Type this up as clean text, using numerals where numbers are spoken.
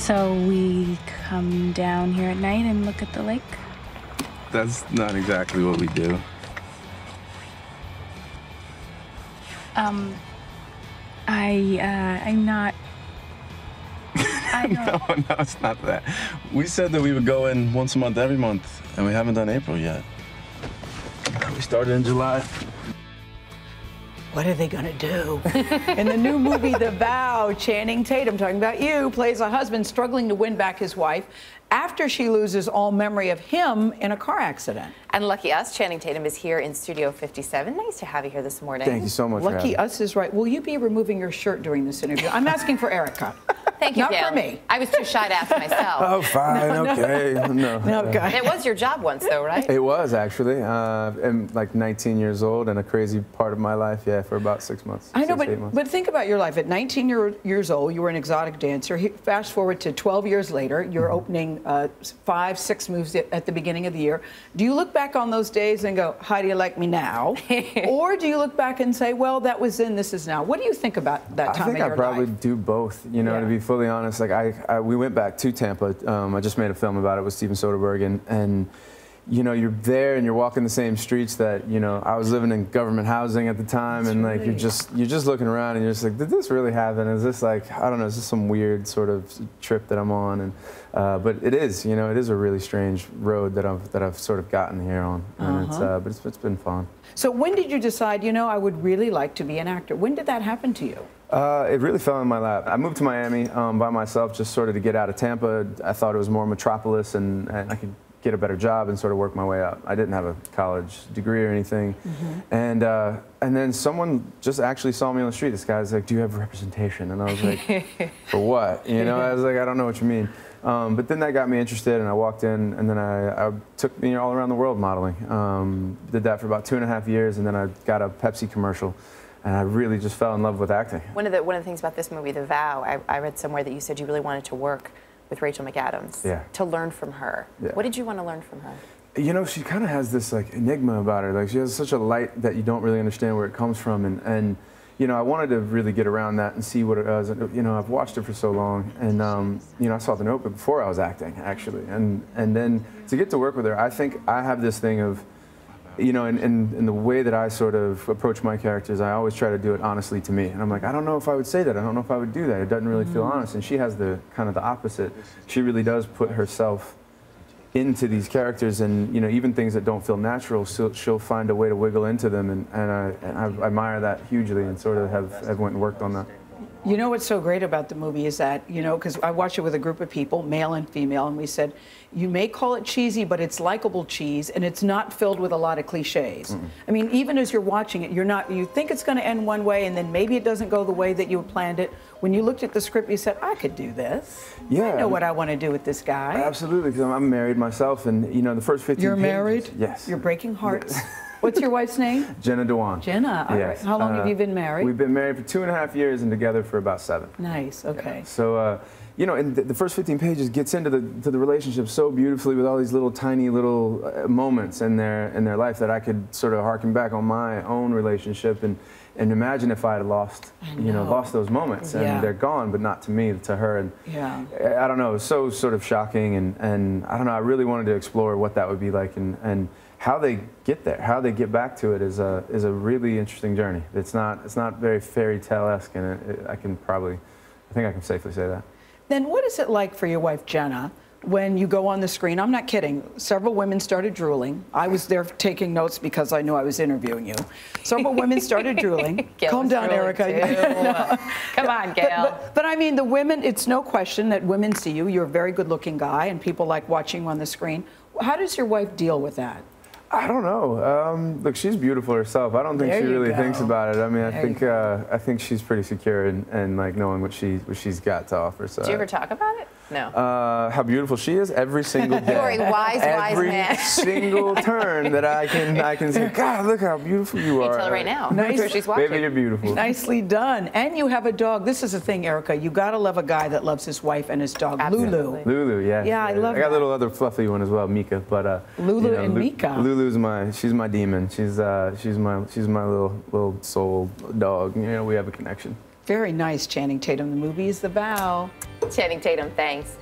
So we come down here at night and look at the lake? That's not exactly what we do. I'm not... No, it's not that. We said that we would go in once a month, every month, and we haven't done April yet. We started in July. What are they gonna do? In the new movie, The Vow, Channing Tatum, talking about you, plays a husband struggling to win back his wife after she loses all memory of him in a car accident. And lucky us, Channing Tatum is here in Studio 57. Nice to have you here this morning. Thank you so much. Lucky us is right. Will you be removing your shirt during this interview? I'm asking for Erica. Thank you, Not Gail. for me. I was too shy to ask myself. Oh, fine, okay. No. Okay. It was your job once, though, right? It was, actually. I'm like 19 years old and a crazy part of my life, yeah, for about 6 months. I know, 6 to 8 months. but think about your life. At 19 years old, you were an exotic dancer. Fast forward to 12 years later, you're opening 5, 6 moves at the beginning of the year. Do you look back on those days and go, how do you like me now? Or do you look back and say, well, that was then, this is now? What do you think about that time of your life? I think I probably do both, you know, to be fully honest. Like, we went back to Tampa. I just made a film about it with Steven Soderbergh, and you know, you're there and you're walking the same streets that, you know, I was living in government housing at the time. That's and like you're just looking around and you're just like, did this really happen? Is this like, I don't know, is this some weird sort of trip that I'm on? And but it is, you know, it is a really strange road that I've sort of gotten here on, and but it's been fun. So when did you decide, you know, I would really like to be an actor? When did that happen to you? It really fell in my lap. I moved to Miami by myself, just sort of to get out of Tampa. I thought it was more metropolis and I could get a better job and sort of work my way up. I didn't have a college degree or anything. And then someone just actually saw me on the street. This guy was like, do you have representation? And I was like, for what? You know, I was like, I don't know what you mean. But then that got me interested, and I walked in, and then I took me all around the world modeling. Did that for about 2.5 years, and then I got a Pepsi commercial. And I really just fell in love with acting. One of the things about this movie, The Vow, I read somewhere that you said you really wanted to work with Rachel McAdams. Yeah. To learn from her. Yeah. What did you want to learn from her? You know, she kind of has this like enigma about her. Like she has such a light that you don't really understand where it comes from. And you know, I wanted to really get around that and see what it was. And, you know, I've watched her for so long, and you know, I saw The Notebook before I was acting, actually. And then to get to work with her, I think I have this thing of, you know, in the way that I sort of approach my characters, I always try to do it honestly to me. And I'm like, I don't know if I would say that. I don't know if I would do that. It doesn't really feel honest. And she has the kind of the opposite. She really does put herself into these characters, and you know, even things that don't feel natural, she'll find a way to wiggle into them. And I admire that hugely, and sort of have went and worked on that. You know what's so great about the movie is that, you know, because I watched it with a group of people, male and female, and we said, you may call it cheesy, but it's likable cheese, and it's not filled with a lot of cliches. I mean, even as you're watching it, you think it's going to end one way, and then maybe it doesn't go the way that you planned it. When you looked at the script, you said, I could do this. Yeah. I know what I want to do with this guy. Absolutely, because I'm married myself, and you know, the first 15 You're pages, married? Yes. You're breaking hearts. What's your wife's name? Jenna Dewan. Jenna. All right. How long have you been married? We've been married for 2.5 years and together for about 7. Nice. Okay. Yeah. So, you know, and the first 15 pages gets into the relationship so beautifully with all these little tiny little moments in their life that I could sort of harken back on my own relationship and imagine if I had lost those moments, and they're gone, but not to me, to her. And I don't know, it was so sort of shocking, and I don't know, I really wanted to explore what that would be like, and how they get there, how they get back to it is a really interesting journey. It's not very fairy tale-esque, and I think I can safely say that. Then what is it like for your wife, Jenna, when you go on the screen? I'm not kidding. Several women started drooling. I was there taking notes because I knew I was interviewing you. Several women started drooling. Calm down, Erica. Come on, Gail. But I mean, the women, it's no question that women see you. You're a very good-looking guy, and people like watching you on the screen. How does your wife deal with that? I don't know. Look, she's beautiful herself. I don't think she really thinks about it. I mean, I think she's pretty secure in like knowing what she's got to offer. So. Do you ever talk about it? No. How beautiful she is every single day. You're a wise man. Every single turn that I can say, God, look how beautiful you are. You tell her right now. Nice. She's watching. Baby, you're beautiful. Nicely done. And you have a dog. This is the thing, Erica. You gotta love a guy that loves his wife and his dog, Absolutely. Lulu. Lulu, yeah. Yeah, I love I got that. a little other fluffy one as well, Mika. But Lulu and Mika. Lulu's she's my demon. She's my little soul dog. You know, we have a connection. Very nice, Channing Tatum. The movie is The Vow. Channing Tatum, thanks.